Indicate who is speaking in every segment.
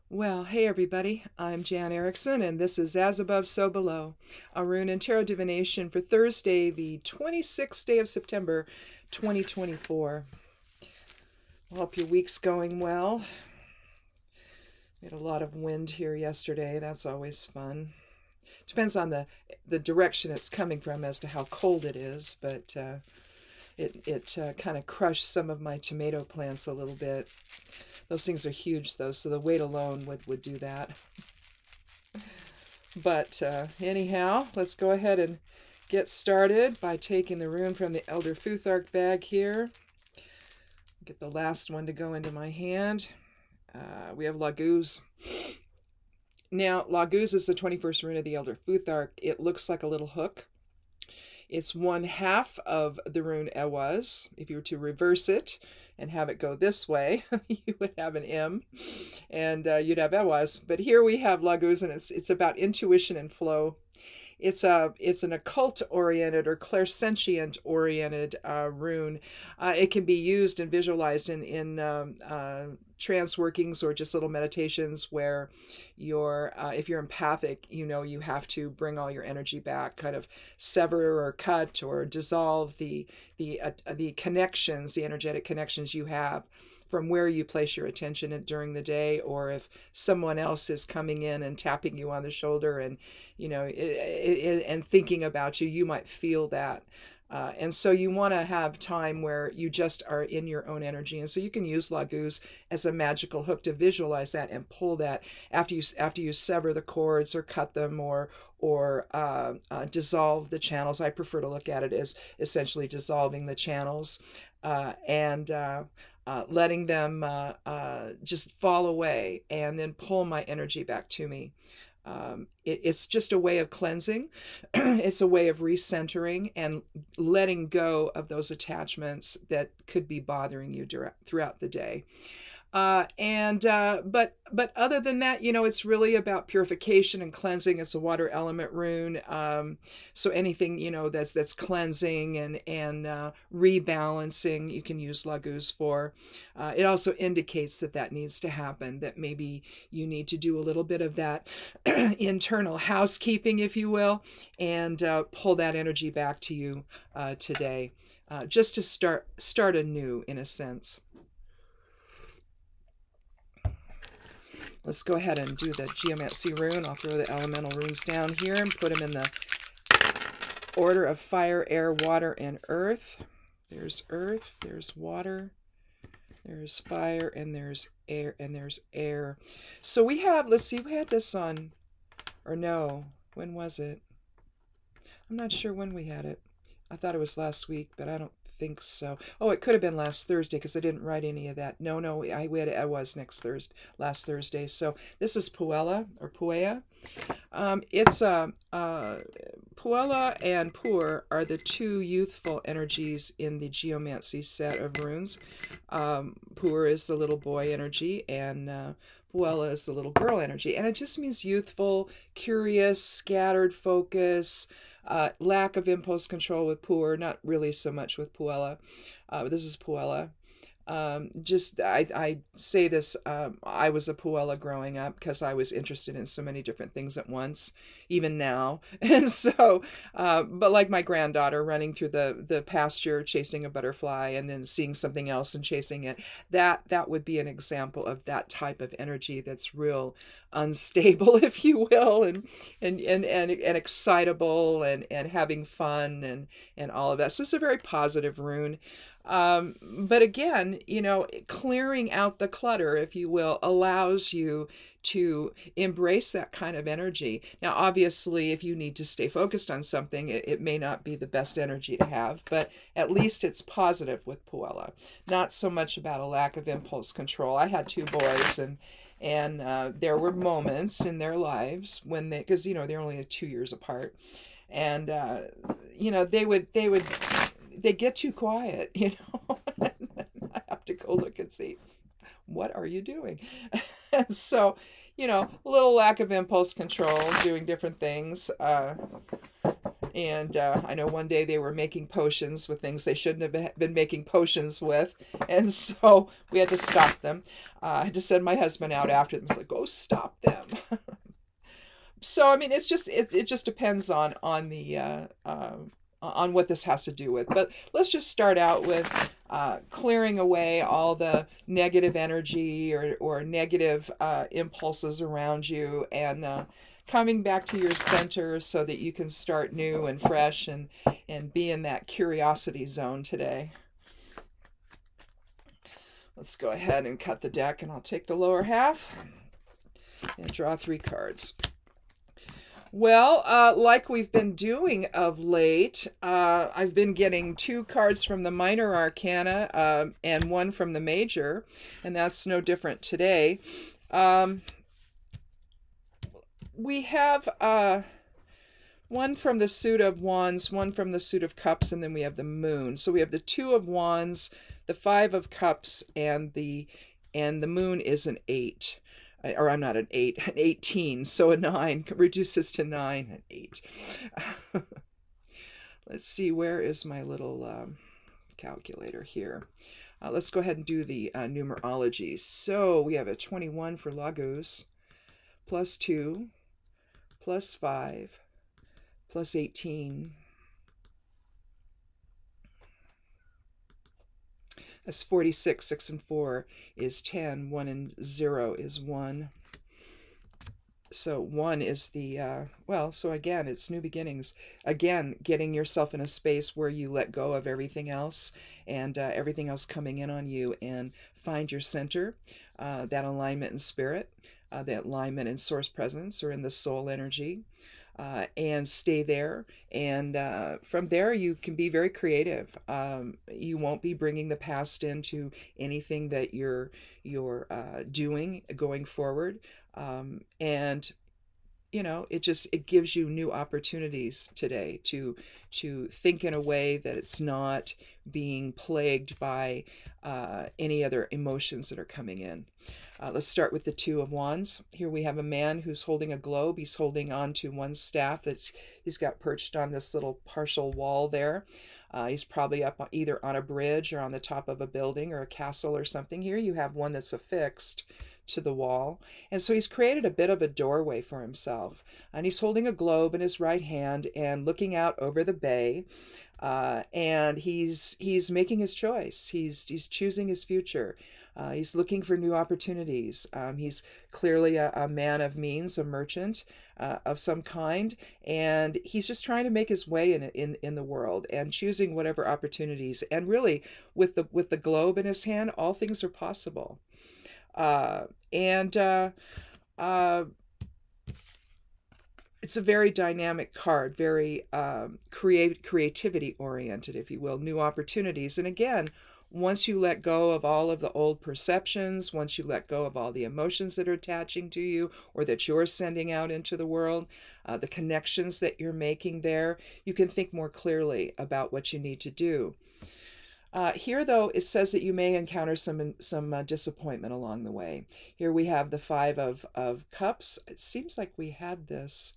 Speaker 1: Well, hey everybody, I'm Jan Erickson, and this is As Above, So Below, a rune and tarot divination for Thursday, the 26th day of September, 2024. I hope your week's going well. We had a lot of wind here yesterday. That's always fun. Depends on the direction it's coming from as to how cold it is, but it kind of crushed some of my tomato plants a little bit. Those things are huge, though, so the weight alone would do that. But anyhow, let's go ahead and get started by taking the rune from the Elder Futhark bag here. Get the last one to go into my hand. We have Laguz. Now, Laguz is the 21st rune of the Elder Futhark. It looks like a little hook. It's one half of the rune Ewaz. If you were to reverse it and have it go this way, you would have an M, and you'd have Ewaz. But here we have Laguz, and it's about intuition and flow. It's an occult-oriented or clairsentient-oriented rune. It can be used and visualized in trance workings or just little meditations where if you're empathic, you have to bring all your energy back, kind of sever or cut or dissolve the connections, the energetic connections you have from where you place your attention during the day, or if someone else is coming in and tapping you on the shoulder and and thinking about you, you might feel that. And so you want to have time where you just are in your own energy. And so you can use Laguz as a magical hook to visualize that and pull that after you sever the cords or cut them or dissolve the channels. I prefer to look at it as essentially dissolving the channels and letting them just fall away and then pull my energy back to me. It's just a way of cleansing. It's a way of recentering and letting go of those attachments that could be bothering you throughout the day. But other than that, it's really about purification and cleansing. It's a water element rune. So anything, that's cleansing and rebalancing, you can use Laguz for. It also indicates that needs to happen, that maybe you need to do a little bit of that internal housekeeping, if you will, and pull that energy back to you today, just to start anew, in a sense. Let's go ahead and do the Geomancy rune. I'll throw the elemental runes down here and put them in the order of fire, air, water, and earth. There's earth, there's water, there's fire, and there's air. So we had this on, or no, when was it? I'm not sure when we had it. I thought it was last week, but I don't think so. Oh, it could have been last Thursday because I didn't write any of that. No, we had it was last Thursday. So this is Puella or Puea. It's Puella and Pur are the two youthful energies in the Geomancy set of runes. Pur is the little boy energy, and Puella is the little girl energy, and it just means youthful, curious, scattered focus. Lack of impulse control with Pur, not really so much with Puella. But this is Puella. I say this, I was a Puella growing up because I was interested in so many different things at once, even now. And so, but like my granddaughter running through the pasture, chasing a butterfly and then seeing something else and chasing it, that would be an example of that type of energy that's real unstable, if you will, and excitable and having fun and all of that. So it's a very positive rune. But again, clearing out the clutter, if you will, allows you to embrace that kind of energy. Now, obviously, if you need to stay focused on something, it may not be the best energy to have, but at least it's positive with Puella. Not so much about a lack of impulse control. I had two boys, and there were moments in their lives when because they're only 2 years apart, and they get too quiet, I have to go look and see, what are you doing? And so, a little lack of impulse control, doing different things. And I know one day they were making potions with things they shouldn't have been making potions with. And so we had to stop them. I had to send my husband out after them. It's like, go stop them. So, I mean, it just depends on what this has to do with. But let's just start out with clearing away all the negative energy or negative impulses around you, and coming back to your center so that you can start new and fresh and be in that curiosity zone today. Let's go ahead and cut the deck, and I'll take the lower half and draw 3 cards. Well, like we've been doing of late, I've been getting 2 cards from the minor arcana and 1 from the major, and that's no different today. We have 1 from the suit of wands, 1 from the suit of cups, and then we have the moon. So we have the 2 of wands, the 5 of cups, and the moon is an 8. Or I'm not an 8, an 18. So a 9 reduces to 9, an 8. Let's see, where is my little calculator here? Let's go ahead and do the numerology. So we have a 21 for Lagos, plus 2, plus 5, plus 18. That's 46. 6 and 4 is 10. 1 and 0 is 1. So 1 is the, so again, it's new beginnings. Again, getting yourself in a space where you let go of everything else and everything else coming in on you, and find your center, that alignment in spirit, that alignment in source presence or in the soul energy. And stay there, and from there you can be very creative. You won't be bringing the past into anything that you're doing going forward, and it gives you new opportunities today to think in a way that it's not being plagued by any other emotions that are coming in. Let's start with the 2 of wands. Here we have a man who's holding a globe. He's holding on to one staff he's got perched on this little partial wall there. He's probably up either on a bridge or on the top of a building or a castle or something. Here you have one that's affixed to the wall, and so he's created a bit of a doorway for himself, and he's holding a globe in his right hand and looking out over the bay, and he's making his choice. He's choosing his future. He's looking for new opportunities. He's clearly a man of means, a merchant of some kind, and he's just trying to make his way in the world and choosing whatever opportunities. And really, with the globe in his hand, all things are possible. It's a very dynamic card, very creativity oriented, if you will, new opportunities. And again, once you let go of all of the old perceptions, once you let go of all the emotions that are attaching to you or that you're sending out into the world, the connections that you're making there, you can think more clearly about what you need to do. Here, though, it says that you may encounter some disappointment along the way. Here we have the 5 of cups. It seems like we had this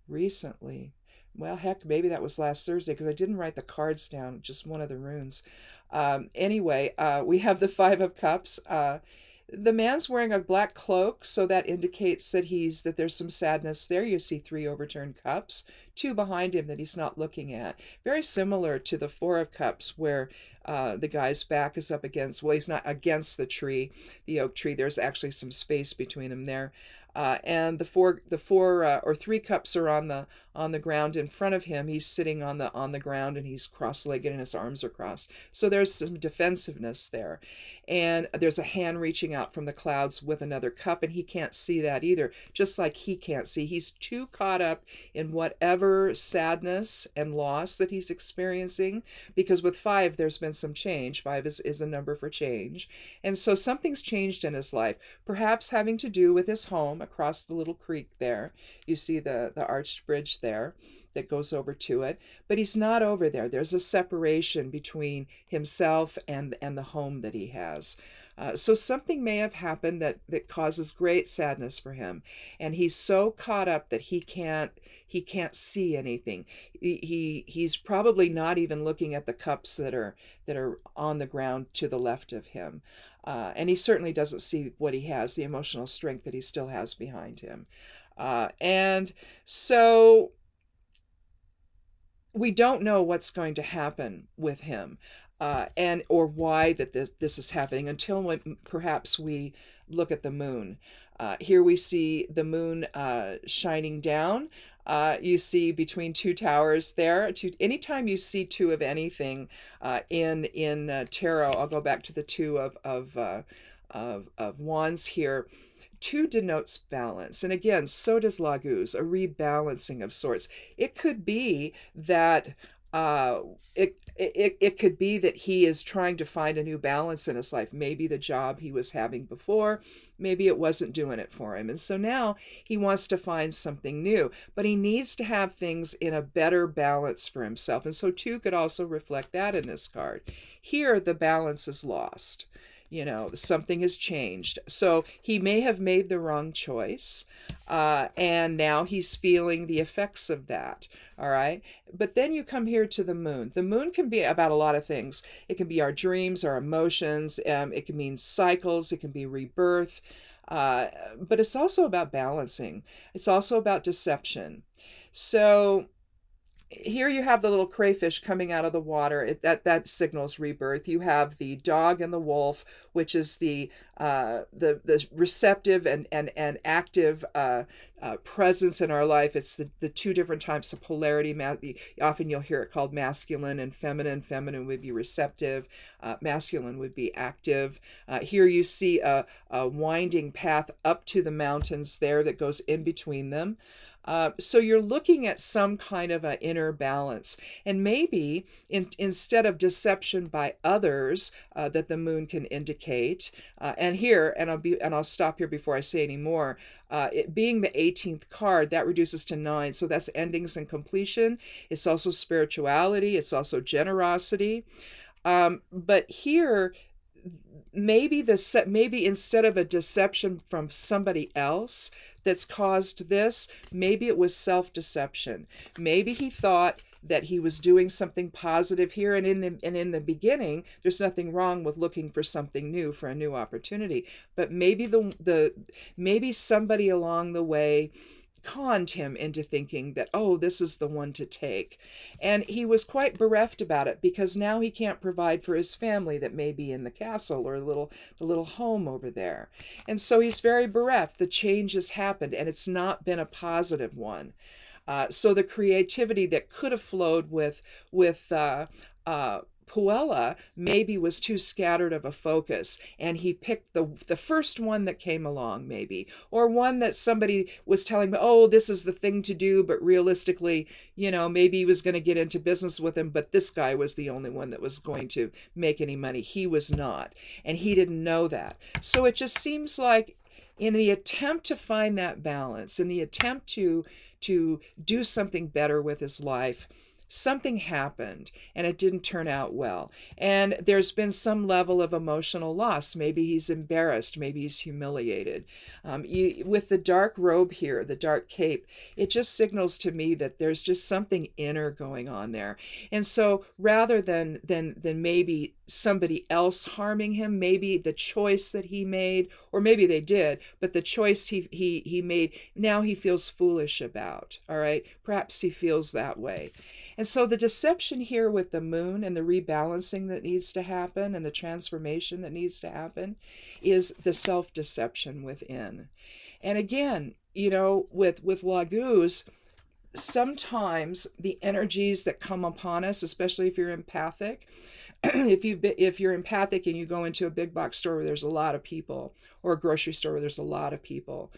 Speaker 1: recently. Well, heck, maybe that was last Thursday because I didn't write the cards down, just one of the runes. Anyway, we have the 5 of cups. The man's wearing a black cloak, so that indicates that there's some sadness there. You see 3 overturned cups, 2 behind him that he's not looking at. Very similar to the 4 of cups, where the guy's back is up against, well, he's not against the tree, the oak tree. There's actually some space between them there. And the 3 cups are on the ground in front of him. He's sitting on the ground, and he's cross-legged and his arms are crossed. So there's some defensiveness there. And there's a hand reaching out from the clouds with another cup, and he can't see that either, just like he can't see. He's too caught up in whatever sadness and loss that he's experiencing, because with 5, there's been some change. 5 is a number for change. And so something's changed in his life, perhaps having to do with his home across the little creek there. You see the arched bridge there that goes over to it, but he's not over there. There's a separation between himself and the home that he has. So something may have happened that causes great sadness for him, and he's so caught up that he can't he can't see anything. He's probably not even looking at the cups that are on the ground to the left of him. And he certainly doesn't see what he has, the emotional strength that he still has behind him. And so we don't know what's going to happen with him, and or why that this is happening until perhaps we look at the moon. Here we see the moon shining down. You see between two towers there. Anytime you see two of anything in tarot, I'll go back to the two of wands here. Two denotes balance. And again, so does Laguz, a rebalancing of sorts. It could be that it could be that he is trying to find a new balance in his life. Maybe the job he was having before, maybe it wasn't doing it for him. And so now he wants to find something new, but he needs to have things in a better balance for himself. And so two could also reflect that in this card. Here, the balance is lost. Something has changed. So he may have made the wrong choice, and now he's feeling the effects of that. All right. But then you come here to the moon. The moon can be about a lot of things. It can be our dreams, our emotions. It can mean cycles. It can be rebirth. But it's also about balancing. It's also about deception. So here you have the little crayfish coming out of the water. That signals rebirth. You have the dog and the wolf, which is the receptive and active presence in our life. It's the two different types of polarity. Often you'll hear it called masculine and feminine. Feminine would be receptive. Masculine would be active. Here you see a winding path up to the mountains there that goes in between them. So you're looking at some kind of an inner balance, and maybe instead of deception by others that the moon can indicate, and I'll stop here before I say any more. It being the 18th card, that reduces to 9, so that's endings and completion. It's also spirituality. It's also generosity. But here, maybe instead of a deception from somebody else that's caused this, maybe it was self-deception. Maybe he thought that he was doing something positive here, and in the beginning, there's nothing wrong with looking for something new, for a new opportunity. But maybe maybe somebody along the way conned him into thinking that, oh, this is the one to take. And he was quite bereft about it, because now he can't provide for his family that may be in the castle or the little home over there. And so he's very bereft. The change has happened, and it's not been a positive one. So the creativity that could have flowed with Puella maybe was too scattered of a focus, and he picked the first one that came along, maybe, or one that somebody was telling him, oh, this is the thing to do, but realistically, maybe he was going to get into business with him, but this guy was the only one that was going to make any money. He was not, and he didn't know that. So it just seems like in the attempt to find that balance, in the attempt to do something better with his life, something happened and it didn't turn out well. And there's been some level of emotional loss. Maybe he's embarrassed. Maybe he's humiliated. With the dark robe here, the dark cape, it just signals to me that there's just something inner going on there. And so rather than maybe somebody else harming him, maybe the choice that he made, or maybe they did, but the choice he made, now he feels foolish about. All right, perhaps he feels that way. And so the deception here with the moon and the rebalancing that needs to happen and the transformation that needs to happen is the self-deception within. And again, with Laguz, sometimes the energies that come upon us, especially if you're empathic, if you're empathic and you go into a big box store where there's a lot of people, or a grocery store where there's a lot of people,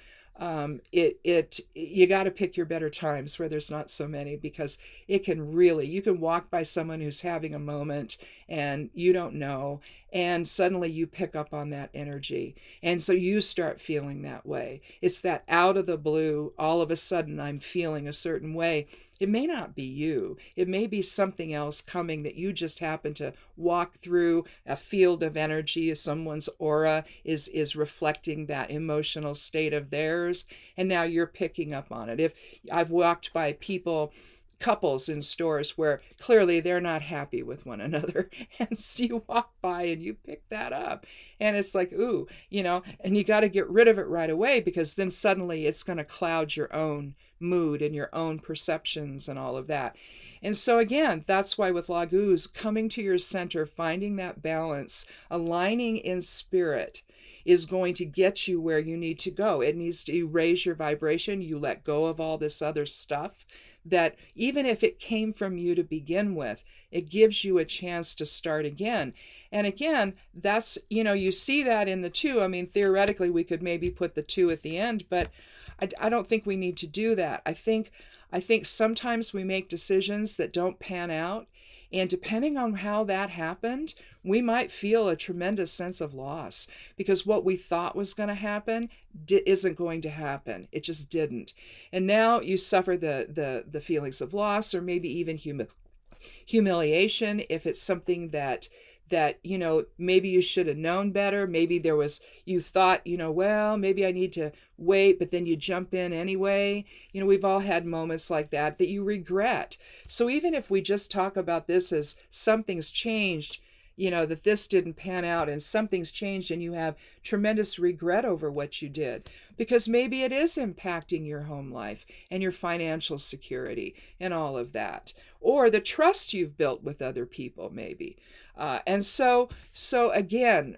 Speaker 1: you got to pick your better times where there's not so many, because you can walk by someone who's having a moment and you don't know, and suddenly you pick up on that energy. And so you start feeling that way. It's that out of the blue, all of a sudden I'm feeling a certain way. It may not be you. It may be something else coming that you just happen to walk through a field of energy. Someone's aura is reflecting that emotional state of theirs, and now you're picking up on it. If I've walked by couples in stores where clearly they're not happy with one another, and so you walk by and you pick that up, and it's like, ooh, and you got to get rid of it right away, because then suddenly it's going to cloud your own mood and your own perceptions and all of that. And so again, that's why with Laguz, coming to your center, finding that balance, aligning in spirit, is going to get you where you need to go. It needs to raise your vibration. You let go of all this other stuff that, even if it came from you to begin with, it gives you a chance to start again. And again, that's, you see that in the 2. I mean, theoretically, we could maybe put the 2 at the end, but I don't think we need to do that. I think sometimes we make decisions that don't pan out, and depending on how that happened, we might feel a tremendous sense of loss, because what we thought was going to happen isn't going to happen. It just didn't. And now you suffer the feelings of loss, or maybe even humiliation, if it's something that maybe you should have known better. Maybe you thought, well, maybe I need to wait, but then you jump in anyway. We've all had moments like that you regret. So even if we just talk about this as something's changed, that this didn't pan out and something's changed, and you have tremendous regret over what you did, because maybe it is impacting your home life and your financial security and all of that, or the trust you've built with other people, maybe. And so again,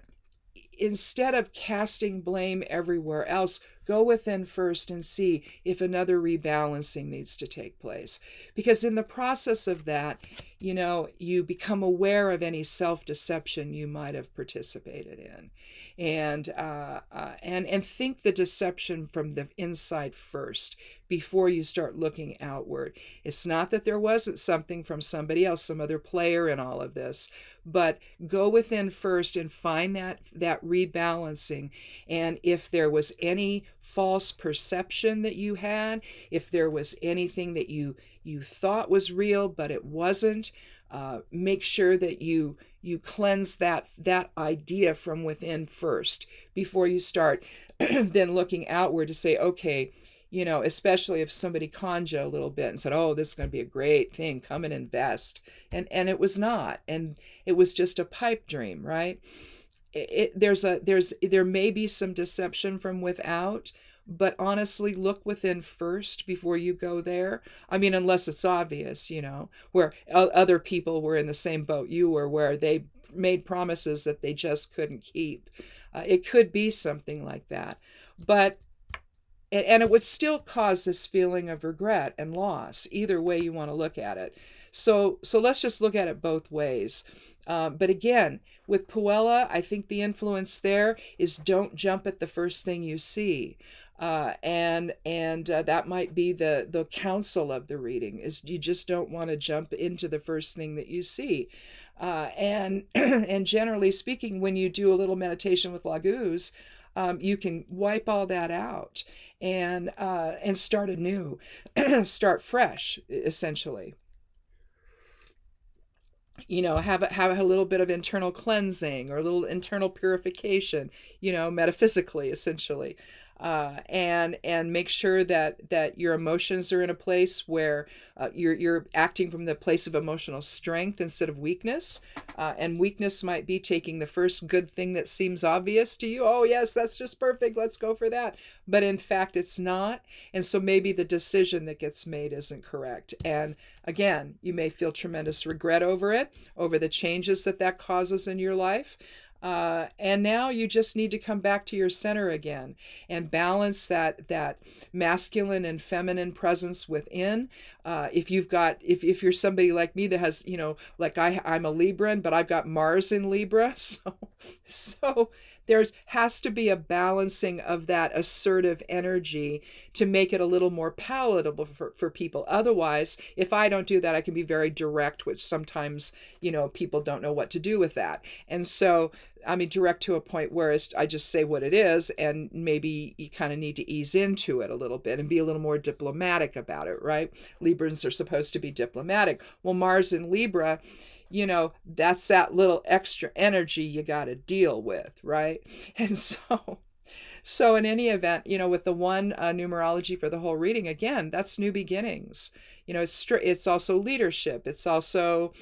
Speaker 1: instead of casting blame everywhere else, go within first and see if another rebalancing needs to take place. Because in the process of that, you become aware of any self-deception you might have participated in. And think the deception from the inside first before you start looking outward. It's not that there wasn't something from somebody else, some other player in all of this, but go within first and find that rebalancing. And if there was any false perception that you had, if there was anything that you thought was real but it wasn't, make sure that you cleanse that idea from within first before you start then looking outward to say, okay, especially if somebody conned you a little bit and said, oh, this is going to be a great thing, come and invest. And it was not. And it was just a pipe dream, right? There may be some deception from without, but honestly, look within first before you go there. I mean, unless it's obvious, where other people were in the same boat you were, where they made promises that they just couldn't keep. It could be something like that. But and it would still cause this feeling of regret and loss, either way you want to look at it. So let's just look at it both ways. But again, with Puella, I think the influence there is don't jump at the first thing you see. And that might be the counsel of the reading, is you just don't want to jump into the first thing that you see. And generally speaking, when you do a little meditation with Laguz, you can wipe all that out and start anew, start fresh, essentially. Have a little bit of internal cleansing or a little internal purification, metaphysically, essentially. And make sure that your emotions are in a place where you're acting from the place of emotional strength instead of weakness. And weakness might be taking the first good thing that seems obvious to you. Oh, yes, that's just perfect. Let's go for that. But in fact, it's not. And so maybe the decision that gets made isn't correct. And again, you may feel tremendous regret over it, over the changes that causes in your life. And now you just need to come back to your center again and balance that masculine and feminine presence within. If you're somebody like me that has, like I'm a Libran, but I've got Mars in Libra. So there's has to be a balancing of that assertive energy to make it a little more palatable for people. Otherwise, if I don't do that, I can be very direct, which sometimes, people don't know what to do with that. And so, I mean, direct to a point where I just say what it is, and maybe you kind of need to ease into it a little bit and be a little more diplomatic about it, right? Librans are supposed to be diplomatic. Well, Mars in Libra, that's that little extra energy you got to deal with, right? And so in any event, with the one numerology for the whole reading, again, that's new beginnings. It's also leadership. It's also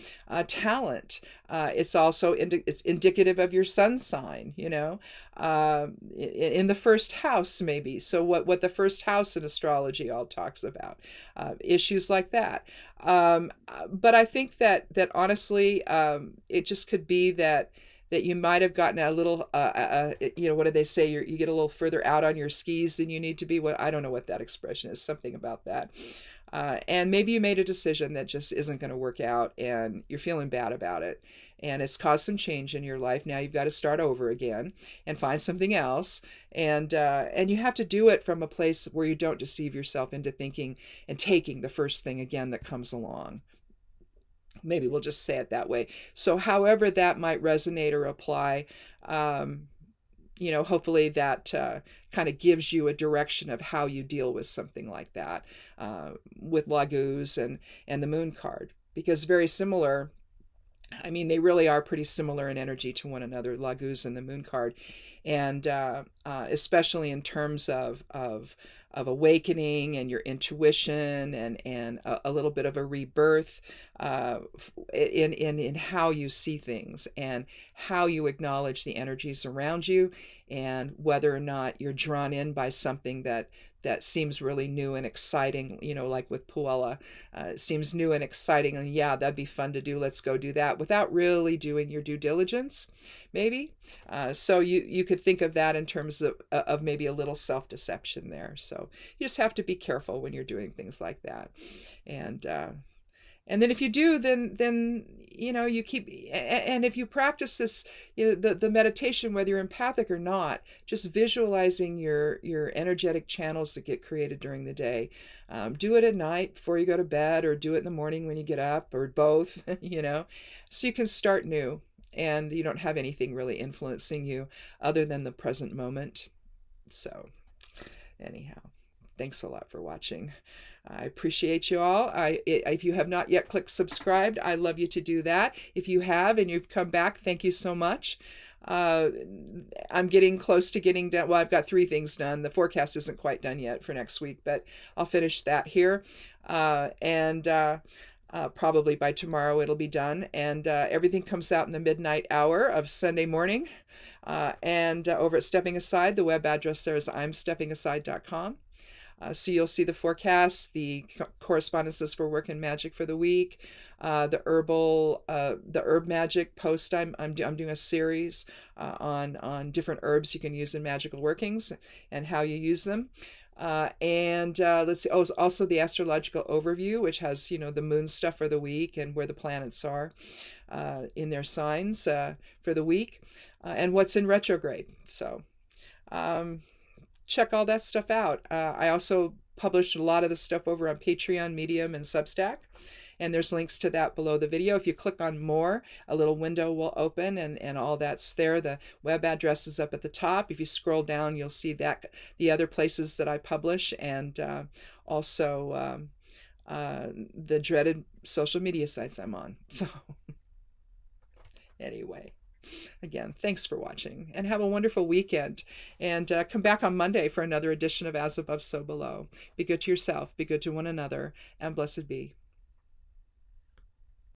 Speaker 1: talent. It's also it's indicative of your sun sign. In the first house maybe. So what the first house in astrology all talks about, issues like that. But I think that honestly, it just could be that you might have gotten a little, what do they say? You get a little further out on your skis than you need to be. I don't know what that expression is. Something about that. And maybe you made a decision that just isn't going to work out, and you're feeling bad about it. And it's caused some change in your life. Now you've got to start over again and find something else. And you have to do it from a place where you don't deceive yourself into thinking and taking the first thing again that comes along. Maybe we'll just say it that way. So however that might resonate or apply, hopefully that kind of gives you a direction of how you deal with something like that, with Laguz and the Moon card. Because very similar, I mean, they really are pretty similar in energy to one another, Laguz and the Moon card. And especially in terms of awakening and your intuition and a little bit of a rebirth in how you see things and how you acknowledge the energies around you, and whether or not you're drawn in by something that seems really new and exciting, like with Puella, it seems new and exciting, and yeah, that'd be fun to do, let's go do that, without really doing your due diligence, maybe. So you could think of that in terms of maybe a little self-deception there. So you just have to be careful when you're doing things like that. And then if you do, then you keep, and if you practice this, the meditation, whether you're empathic or not, just visualizing your energetic channels that get created during the day. Do it at night before you go to bed, or do it in the morning when you get up, or both, so you can start new and you don't have anything really influencing you other than the present moment. So anyhow, thanks a lot for watching. I appreciate you all. If you have not yet clicked subscribed, I'd love you to do that. If you have and you've come back, thank you so much. I'm getting close to getting done. Well, I've got 3 things done. The forecast isn't quite done yet for next week, but I'll finish that here. And probably by tomorrow it'll be done. And everything comes out in the midnight hour of Sunday morning. And over at Stepping Aside, the web address there is imsteppingaside.com. So you'll see the forecasts, the correspondences for work and magic for the week, the herb magic post. I'm doing a series on different herbs you can use in magical workings and how you use them. And let's see. Oh, also the astrological overview, which has the moon stuff for the week and where the planets are in their signs for the week, and what's in retrograde. So. Check all that stuff out. I also published a lot of the stuff over on Patreon, Medium, and Substack, and there's links to that below the video. If you click on more, a little window will open, and all that's there. The web address is up at the top. If you scroll down, you'll see that the other places that I publish, and also the dreaded social media sites I'm on. So anyway. Again, thanks for watching, and have a wonderful weekend. And come back on Monday for another edition of As Above, So Below. Be good to yourself, be good to one another, and blessed be.